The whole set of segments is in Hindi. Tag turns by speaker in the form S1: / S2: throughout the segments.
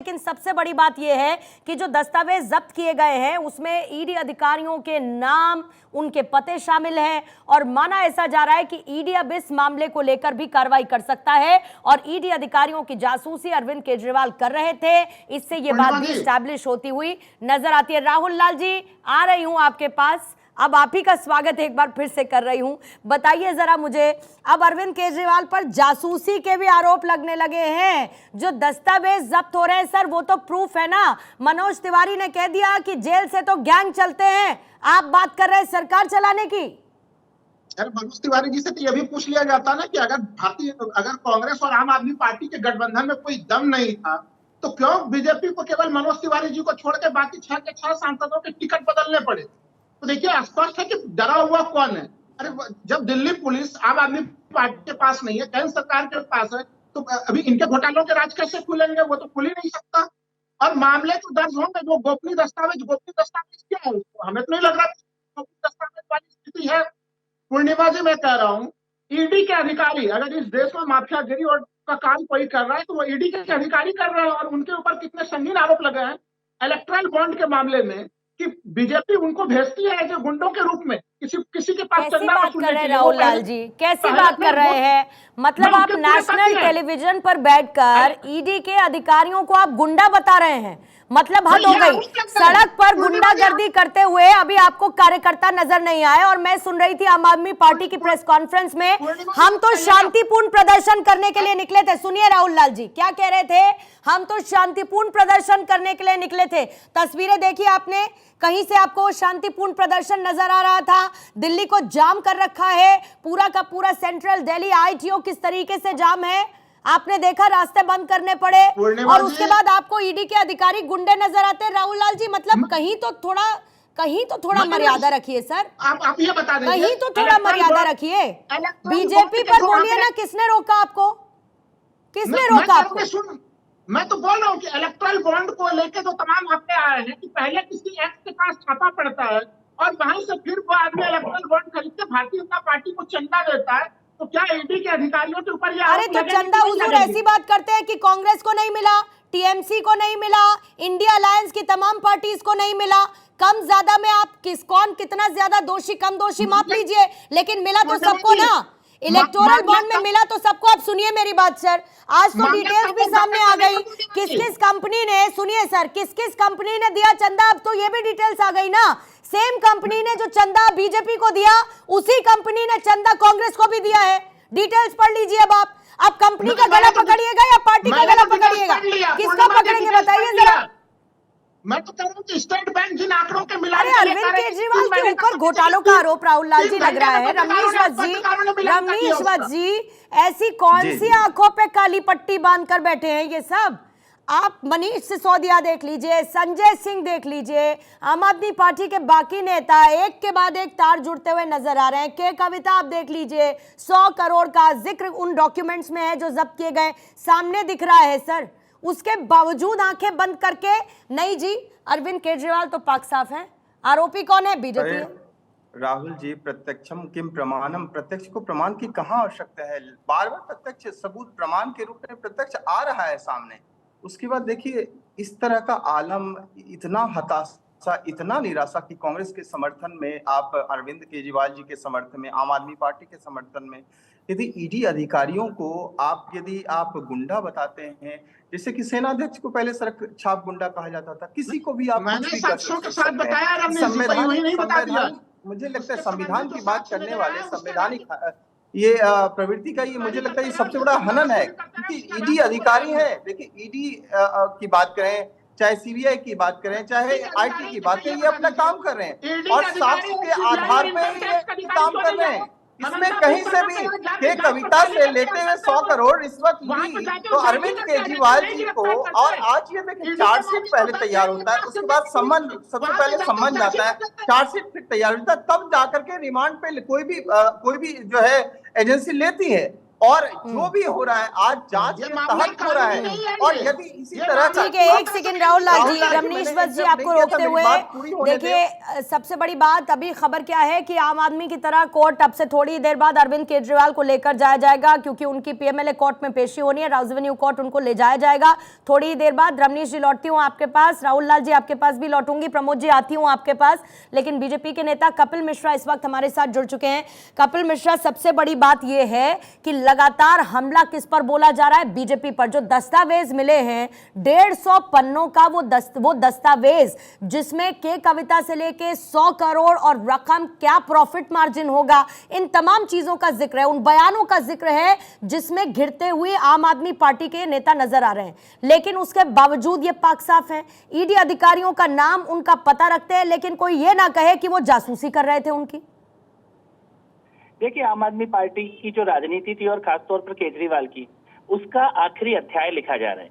S1: लेकिन सबसे बड़ी बात यह है कि जो दस्तावेज जब्त किए गए हैं उसमें ईडी अधिकारियों के नाम, उनके पते शामिल हैं और माना ऐसा जा रहा है कि ईडी अब इस मामले को लेकर भी कार्रवाई कर सकता है और ईडी अधिकारियों की जासूसी अरविंद केजरीवाल कर रहे थे। इससे यह बात भी स्टैब्लिश होती हुई नजर आती है। राहुल लाल जी, आ रही हूं आपके पास, अब आप ही का स्वागत एक बार फिर से कर रही हूं। बताइए जरा मुझे, अब अरविंद केजरीवाल पर जासूसी के भी आरोप लगने लगे हैं। जो दस्तावेज जब्त हो रहे हैं सर, वो तो प्रूफ है ना। मनोज तिवारी ने कह दिया कि जेल से तो गैंग चलते हैं, आप बात कर रहे हैं सरकार चलाने की।
S2: यार मनोज तिवारी जी से तो यह भी पूछ लिया जाता ना कि अगर कांग्रेस और आम आदमी पार्टी के गठबंधन में कोई दम नहीं था तो क्यों बीजेपी को केवल मनोज तिवारी जी को छोड़ के बाकी 6 के 6 सांसदों के टिकट बदलने पड़े। तो देखिए स्पष्ट है कि डरा हुआ कौन है। अरे जब दिल्ली पुलिस आम आदमी पार्टी के पास नहीं है, केंद्र सरकार के पास है, तो अभी इनके घोटालों के राज कैसे खुलेंगे? वो तो खुल ही नहीं सकता। और मामले तो दर्ज होंगे, जो गोपनीय दस्तावेज क्या है उसको हमें तो नहीं लग रहा गोपनीय दस्तावेज वाली स्थिति है। पूर्णिमा जी, मैं कह रहा हूँ ईडी के अधिकारी अगर इस देश में माफियागिरी और का काम कोई कर रहा है तो वो ईडी के अधिकारी कर रहे हैं। और उनके ऊपर कितने संगीन आरोप लगे हैं इलेक्ट्रल बॉन्ड के मामले में कि बीजेपी उनको भेजती है जो गुंडों के रूप में किसी के पास
S1: कैसी बात कर रहे हैं राहुल लाल जी, कैसी बात कर रहे हैं? मतलब आप नेशनल टेलीविजन पर बैठकर ईडी के अधिकारियों को आप गुंडा बता रहे हैं, मतलब हद हो गई। सड़क पर गुंडागर्दी करते हुए अभी आपको कार्यकर्ता नजर नहीं आए। और मैं सुन रही थी आम आदमी पार्टी की प्रेस कॉन्फ्रेंस में, हम तो शांतिपूर्ण प्रदर्शन करने के लिए निकले थे। सुनिए राहुल लाल जी क्या कह रहे थे, हम तो शांतिपूर्ण प्रदर्शन करने के लिए निकले थे। तस्वीरें देखी आपने, कहीं से आपको शांतिपूर्ण प्रदर्शन नजर आ रहा था। दिल्ली को जाम कर रखा है, पूरा का पूरा सेंट्रल दिल्ली आईटीओ किस तरीके से जाम है आपने देखा, रास्ते बंद करने पड़े। और उसके बाद आपको ईडी के अधिकारी गुंडे नजर आते हैं। राहुल लाल जी, मतलब कहीं तो थोड़ा मर्यादा रखिए सर,
S2: आप ये बता दें,
S1: कहीं तो थोड़ा मर्यादा रखिए। बीजेपी पर बोलिए ना, किसने रोका आपको, किसने रोका आपको?
S2: मैं तो बोल रहा हूँ कि इलेक्ट्रल बॉन्ड को लेके तो तमाम हफ्ते आए हैं कि पहले किसी एक्ट के पास छापा पड़ता है और वहां से फिर वो आदमी इलेक्ट्रल बॉन्ड खरीद के भारतीय जनता पार्टी को चंदा देता है। तो क्या ईडी के अधिकारियों के ऊपर ये
S1: अरे तो चंदा हुजूर ऐसी बात करते हैं कि कांग्रेस को नहीं मिला, टीएमसी को नहीं मिला, इंडिया अलायंस की तमाम पार्टीज को नहीं मिला। कम ज्यादा में आप कौन कितना ज्यादा दोषी कम दोषी माप लीजिए, लेकिन मिला तो सबको ना। इलेक्टोरल बॉन्ड में मिला तो सबको। अब सुनिए मेरी बात सर, आज तो डिटेल्स भी सामने आ गई, किस किस कंपनी ने, सुनिए सर, किस किस कंपनी ने दिया चंदा, अब तो ये भी डिटेल्स आ गई ना। सेम कंपनी ने जो चंदा बीजेपी को दिया, उसी कंपनी ने चंदा कांग्रेस को भी दिया है। डिटेल्स पढ़ लीजिए अब कंपनी का गला पकड़िएगा या पार्टी का गला पकड़िएगा, किसका पकड़ेंगे बताइए जरा।
S2: मैं तो कह रहा हूं कि स्टेट बैंक जिन आंकड़ों के मिला,
S1: अरे अरविंद केजरीवाल के ऊपर घोटालों का आरोप राहुल लाल जी लग रहा है। रमेश वत्स जी ऐसी कौन सी आंखों पे काली पट्टी बांधकर बैठे हैं ये सब? आप मनीष सिसोदिया देख लीजिए, संजय सिंह देख लीजिए, आम आदमी पार्टी के बाकी नेता एक के बाद एक तार जुड़ते हुए नजर आ रहे हैं। के कविता आप देख लीजिए, 100 करोड़ का जिक्र उन डॉक्यूमेंट्स में है जो जब्त किए गए, सामने दिख रहा है सर। उसके बावजूद आंखें बंद करके नहीं जी, अरविंद केजरीवाल तो पाक साफ है। आरोपी कौन है? बीजेपी है।
S3: राहुल जी, प्रत्यक्षम किम प्रमाणम, प्रत्यक्ष को प्रमाण की कहाँ आवश्यकता है? बार बार प्रत्यक्ष सबूत प्रमाण के रूप में प्रत्यक्ष आ रहा है सामने। उसके बाद देखिए इस तरह का आलम, इतना हताशा, इतना निराशा कि कांग्रेस के समर्थन में, आप अरविंद केजरीवाल जी के समर्थन में, आम आदमी पार्टी के समर्थन में यदि ईडी अधिकारियों को यदि आप गुंडा बताते हैं, जैसे कि सेनाध्यक्ष को पहले सड़क छाप गुंडा कहा जाता था, किसी को भी आप संविधान, मुझे लगता है संविधान की बात करने वाले संवैधानिक ये प्रवृत्ति का ये मुझे लगता है ये सबसे बड़ा हनन है। क्योंकि ईडी अधिकारी है, देखिए ईडी की बात करें, चाहे सीबीआई की बात करें, चाहे आईटी की बात करें, ये अपना काम कर रहे हैं और साक्ष्य के आधार पर ये काम कर रहे हैं। इसमें कहीं से भी के कविता से लेते हुए 100 करोड़ रिश्वत ली तो अरविंद केजरीवाल जी को, और आज ये देखिए चार्जशीट पहले तैयार होता है, उसके बाद सम्मन, सबसे पहले सम्मन जाता है, चार्जशीट फिर तैयार होता है, तब जाकर के रिमांड पे कोई भी जो है एजेंसी लेती है। और जो भी हो रहा है आज जांच के तहत हो रहा है। और यदि इसी तरह का
S1: ठीक है, एक सेकंड राहुल लाल जी, रमनीश वत्स जी आपको रोकते हुए, देखिए सबसे बड़ी बात अभी खबर क्या है कि आम आदमी की तरह कोर्ट अब से थोड़ी देर बाद अरविंद केजरीवाल को लेकर जाया जाएगा, क्योंकि उनकी पीएमएलए कोर्ट में पेशी होनी है, राउज एवेन्यू कोर्ट उनको ले जाया जाएगा थोड़ी देर बाद। रमनीश जी लौटती हूँ आपके पास, राहुल लाल जी आपके पास भी लौटूंगी, प्रमोद जी आती हूँ आपके पास। लेकिन बीजेपी के नेता कपिल मिश्रा इस वक्त हमारे साथ जुड़ चुके हैं। कपिल मिश्रा, सबसे बड़ी बात यह है कि लगातार हमला किस पर बोला जा रहा है? बीजेपी पर। जो दस्तावेज मिले हैं 150 पन्नों का, वो दस्तावेज जिसमें के कविता से लेके 100 करोड़ और रकम, क्या प्रॉफिट मार्जिन होगा, इन तमाम चीजों का जिक्र है, उन बयानों का जिक्र है जिसमें घिरते हुए आम आदमी पार्टी के नेता नजर आ रहे हैं। लेकिन उसके बावजूद ये पाक साफ है, ईडी अधिकारियों का नाम, उनका पता रखते हैं, लेकिन कोई ये ना कहे कि वो जासूसी कर रहे थे उनकी।
S4: देखिए, आम आदमी पार्टी की जो राजनीति थी और खासतौर पर केजरीवाल की, उसका आखिरी अध्याय लिखा जा रहा है।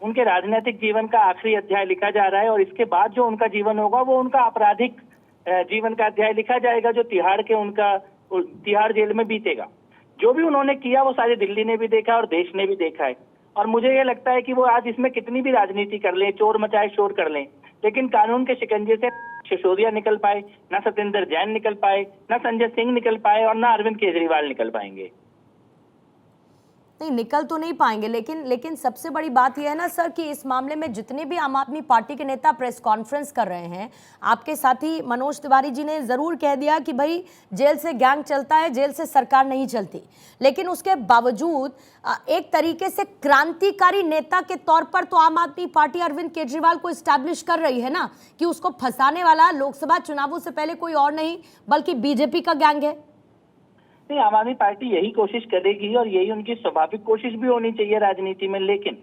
S4: उनके राजनीतिक जीवन का आखिरी अध्याय लिखा जा रहा है और इसके बाद जो उनका जीवन होगा वो उनका आपराधिक जीवन का अध्याय लिखा जाएगा, जो तिहाड़ जेल में बीतेगा। जो भी उन्होंने किया वो सारी दिल्ली ने भी देखा और देश ने भी देखा है। और मुझे ये लगता है कि वो आज इसमें कितनी भी राजनीति कर लें, चोर मचाए शोर कर लें, लेकिन कानून के शिकंजे से सिसोदिया निकल पाए, ना सत्येंद्र जैन निकल पाए, ना संजय सिंह निकल पाए और ना अरविंद केजरीवाल निकल पाएंगे।
S1: नहीं, निकल तो नहीं पाएंगे, लेकिन सबसे बड़ी बात यह है ना सर कि इस मामले में जितने भी आम आदमी पार्टी के नेता प्रेस कॉन्फ्रेंस कर रहे हैं, आपके साथी मनोज तिवारी जी ने जरूर कह दिया कि भाई जेल से गैंग चलता है, जेल से सरकार नहीं चलती। लेकिन उसके बावजूद एक तरीके से क्रांतिकारी नेता के तौर पर तो आम आदमी पार्टी अरविंद केजरीवाल को इस्टेब्लिश कर रही है ना कि उसको फंसाने वाला लोकसभा चुनावों से पहले कोई और नहीं बल्कि बीजेपी का गैंग है।
S4: नहीं, आम आदमी पार्टी यही कोशिश करेगी और यही उनकी स्वाभाविक कोशिश भी होनी चाहिए राजनीति में। लेकिन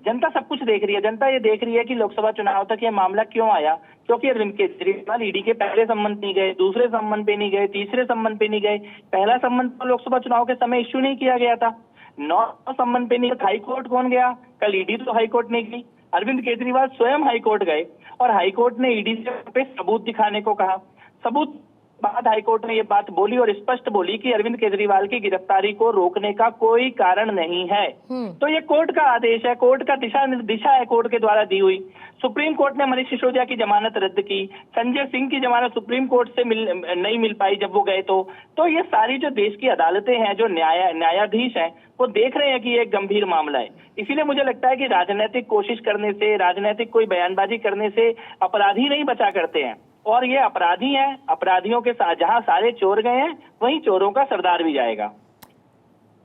S4: जनता सब कुछ देख रही है। जनता ये देख रही है कि लोकसभा चुनाव तक ये मामला क्यों आया, क्योंकि अरविंद केजरीवाल ईडी के पहले सम्मन नहीं गए, दूसरे सम्मन पे नहीं गए, तीसरे सम्मन पे नहीं गए। पहला सम्मन तो लोकसभा चुनाव के समय इश्यू नहीं किया गया था, 9 सम्मन पे नहीं। हाई कोर्ट कौन गया? कल ईडी तो हाई कोर्ट नहीं गई, अरविंद केजरीवाल स्वयं हाई कोर्ट गए और हाई कोर्ट ने ईडी से सबूत दिखाने को कहा। सबूत बाद हाईकोर्ट ने ये बात बोली और स्पष्ट बोली कि अरविंद केजरीवाल की गिरफ्तारी को रोकने का कोई कारण नहीं है। तो ये कोर्ट का आदेश है, कोर्ट का दिशा है, कोर्ट के द्वारा दी हुई। सुप्रीम कोर्ट ने मनीष सिसोदिया की जमानत रद्द की, संजय सिंह की जमानत सुप्रीम कोर्ट से नहीं मिल पाई जब वो गए। तो ये सारी जो देश की अदालतें हैं, जो न्यायाधीश हैं, वो देख रहे हैं कि ये एक गंभीर मामला है। इसीलिए मुझे लगता है कि राजनीतिक कोशिश करने से, राजनीतिक कोई बयानबाजी करने से अपराधी नहीं बचा करते हैं। और ये अपराधी हैं, अपराधियों के साथ जहां सारे चोर गए हैं वहीं चोरों का सरदार भी जाएगा।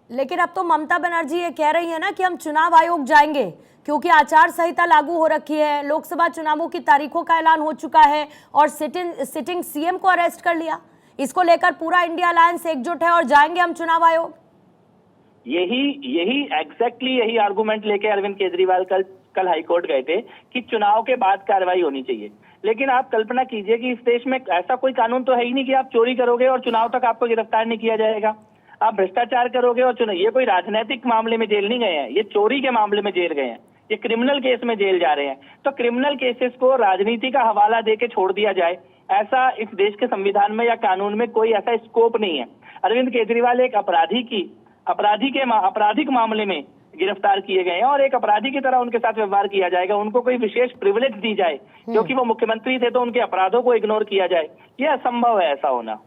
S1: लेकिन अब तो ममता बनर्जी ये कह रही है ना कि हम चुनाव आयोग जाएंगे, क्योंकि आचार संहिता लागू हो रखी है, लोकसभा चुनावों की तारीखों का ऐलान हो चुका है और सिटिंग सीएम को अरेस्ट कर लिया। इसको लेकर पूरा इंडिया अलायंस एकजुट है और जाएंगे हम चुनाव आयोग।
S4: यही एग्जैक्टली यही आर्गुमेंट लेके अरविंद केजरीवाल कल हाईकोर्ट गए थे कि चुनाव के बाद कार्रवाई होनी चाहिए। लेकिन आप कल्पना कीजिए कि इस देश में ऐसा कोई कानून तो है ही नहीं कि आप चोरी करोगे और चुनाव तक आपको गिरफ्तार नहीं किया जाएगा। आप भ्रष्टाचार करोगे और चुनाव, ये कोई राजनीतिक मामले में जेल नहीं गए हैं, ये चोरी के मामले में जेल गए हैं, ये क्रिमिनल केस में जेल जा रहे हैं। तो क्रिमिनल केसेस को राजनीति का हवाला देके छोड़ दिया जाए, ऐसा इस देश के संविधान में या कानून में कोई ऐसा स्कोप नहीं है। अरविंद केजरीवाल एक आपराधिक मामले में गिरफ्तार किए गए हैं और एक अपराधी की तरह उनके साथ व्यवहार किया जाएगा। उनको कोई विशेष प्रिविलेज दी जाए क्योंकि वो मुख्यमंत्री थे तो उनके अपराधों को इग्नोर किया जाए, यह असंभव है ऐसा होना।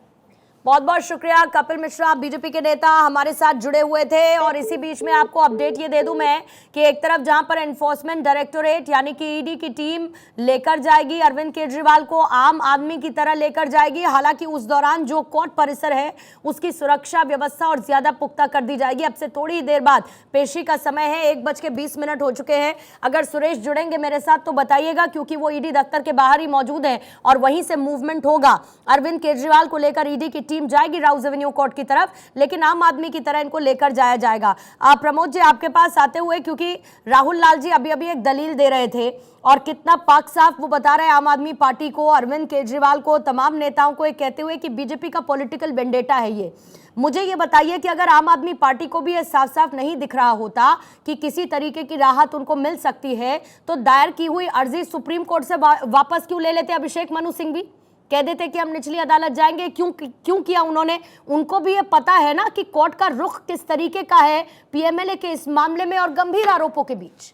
S1: बहुत बहुत शुक्रिया कपिल मिश्रा, बीजेपी के नेता हमारे साथ जुड़े हुए थे। और इसी बीच में आपको अपडेट ये दे दूं मैं कि एक तरफ जहां पर एनफोर्समेंट डायरेक्टोरेट यानी कि ईडी की टीम लेकर जाएगी अरविंद केजरीवाल को, आम आदमी की तरह लेकर जाएगी। हालांकि उस दौरान जो कोर्ट परिसर है उसकी सुरक्षा व्यवस्था और ज्यादा पुख्ता कर दी जाएगी। अब से थोड़ी देर बाद पेशी का समय है, 1:20 हो चुके हैं। अगर सुरेश जुड़ेंगे मेरे साथ तो बताइएगा, क्योंकि वो ईडी दफ्तर के बाहर ही मौजूद है और वहीं से मूवमेंट होगा। अरविंद केजरीवाल को लेकर ईडी की टीम जाएगी राउज एवेन्यू कोर्ट की तरफ, लेकिन आम आदमी की तरह इनको लेकर जाया जाएगा। प्रमोद जी आपके पास आते हुए, क्योंकि राहुल लाल जी अभी एक दलील दे रहे थे और कितना पाक साफ वो बता रहे हैं आम आदमी पार्टी को, अरविंद केजरीवाल को, तमाम नेताओं को, एक कहते हुए कि बीजेपी का पॉलिटिकल वेंडेटा है ये। मुझे ये बताइए कि अगर आम आदमी पार्टी को भी ये साफ साफ नहीं दिख रहा होता कि किसी तरीके की राहत उनको मिल सकती है, तो दायर की हुई अर्जी सुप्रीम कोर्ट से वापस क्यों ले लेते अभिषेक मनु सिंह भी? कह देते कि हम निचली अदालत जाएंगे। क्यों किया उन्होंने? उनको भी ये पता है ना कि कोर्ट का रुख किस तरीके का है पीएमएलए के इस मामले में और गंभीर आरोपों के बीच।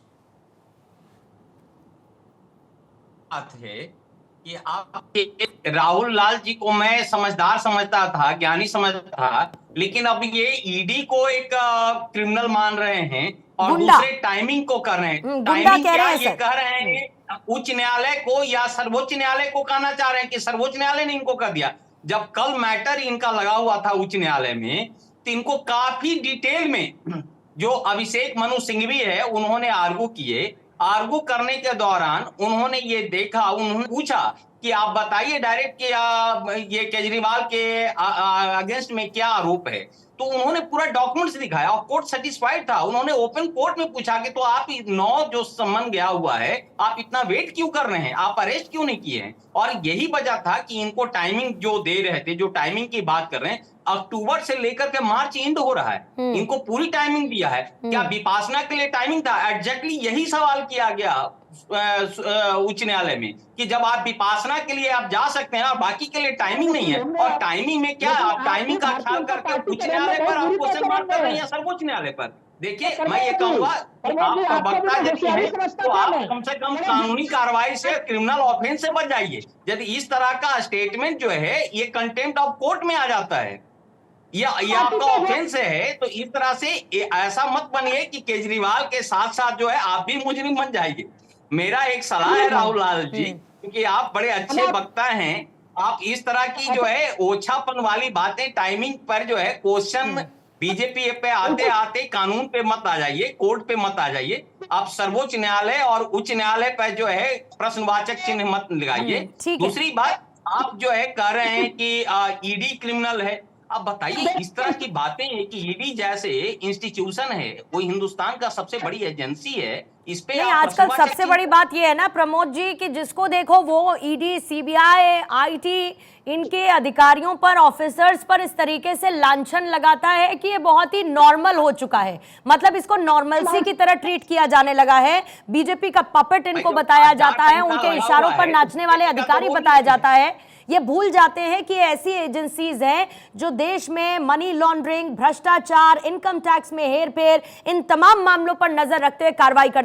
S5: बात है कि आप राहुल लाल जी को मैं समझदार समझता था, ज्ञानी समझता था, लेकिन अब ये ईडी को एक क्रिमिनल मान रहे हैं और दूसरे टाइमिंग को कर रहे हैं। टाइमिंग क्या ये कह रहे हैं उच्च न्यायालय को या सर्वोच्च न्यायालय को कहना चाह रहे हैं कि सर्वोच्च न्यायालय ने इनको कर दिया। जब कल मैटर इनका लगा हुआ था उच्च न्यायालय में, तो इनको काफी डिटेल में जो अभिषेक मनु सिंघवी है उन्होंने आर्गू किए। आर्गू करने के दौरान उन्होंने ये देखा, उन्होंने पूछा कि आप बताइए डायरेक्ट कि ये केजरीवाल के अगेंस्ट में क्या आरोप है। तो उन्होंने पूरा डॉक्यूमेंट्स दिखाया और कोर्ट सेटिस्फाइड था। उन्होंने ओपन कोर्ट में पूछा कि तो आप 9 जो सम्मन गया हुआ है, आप इतना वेट क्यों कर रहे हैं, आप अरेस्ट क्यों नहीं किए हैं? और यही वजह था कि इनको टाइमिंग जो दे रहे थे, जो टाइमिंग की बात कर रहे हैं, अक्टूबर से लेकर के मार्च एंड हो रहा है, इनको पूरी टाइमिंग दिया है। क्या विपासना के लिए टाइमिंग था? एग्जैक्टली यही सवाल किया गया उच्च न्यायालय में कि जब आप विपासना के लिए आप जा सकते हैं और बाकी के लिए टाइमिंग नहीं है। और टाइमिंग में क्या आप टाइमिंग का ख्याल करके उच्च न्यायालय पर आप क्वेश्चन मार्क कर रहे हैं या सर्वोच्च न्यायालय पर? देखिए, मैं ये कहूंगा आप वक्ता यदि है तो आप कम से कम कानूनी कार्रवाई से, क्रिमिनल ऑफेंस से बच जाइए। यदि इस तरह का स्टेटमेंट जो है ये कंटेम्प्ट ऑफ कोर्ट में आ जाता है, ये आपका ऑफेंस है, तो इस तरह से ऐसा मत बनिए कि केजरीवाल के साथ साथ जो है आप भी मुजरिम बन जाएंगे। मेरा एक सलाह है राहुल लाल जी, क्योंकि आप बड़े अच्छे वक्ता हैं, आप इस तरह की जो है ओछापन वाली बातें टाइमिंग पर जो है क्वेश्चन बीजेपी पे आते आते कानून पे मत आ जाइए, कोर्ट पे मत आ जाइए। आप सर्वोच्च न्यायालय और उच्च न्यायालय पर जो है प्रश्नवाचक चिन्ह मत लगाइए। दूसरी बात, आप जो है कह रहे हैं कि ईडी क्रिमिनल है। अब बताइए, इस तरह की बातें हैं कि ईडी जैसे इंस्टीट्यूशन है, वो हिंदुस्तान का सबसे बड़ी एजेंसी है, इस पे
S1: नहीं, आजकल सबसे बड़ी बात ये है ना प्रमोद जी कि जिसको देखो वो ईडी, सीबीआई, आईटी, इनके अधिकारियों पर, ऑफिसर्स पर इस तरीके से लांछन लगाता है कि ये बहुत ही नॉर्मल हो चुका है। मतलब इसको नॉर्मलसी की तरह ट्रीट किया जाने लगा है। बीजेपी का पपेट इनको बताया जाता है, उनके इशारों पर नाचने वाले अधिकारी बताया जाता है। ये भूल जाते हैं कि ऐसी एजेंसीज हैं जो देश में मनी लॉन्ड्रिंग, भ्रष्टाचार, इनकम टैक्स में हेरफेर, इन तमाम मामलों पर नजर रखते हुए कार्रवाई करती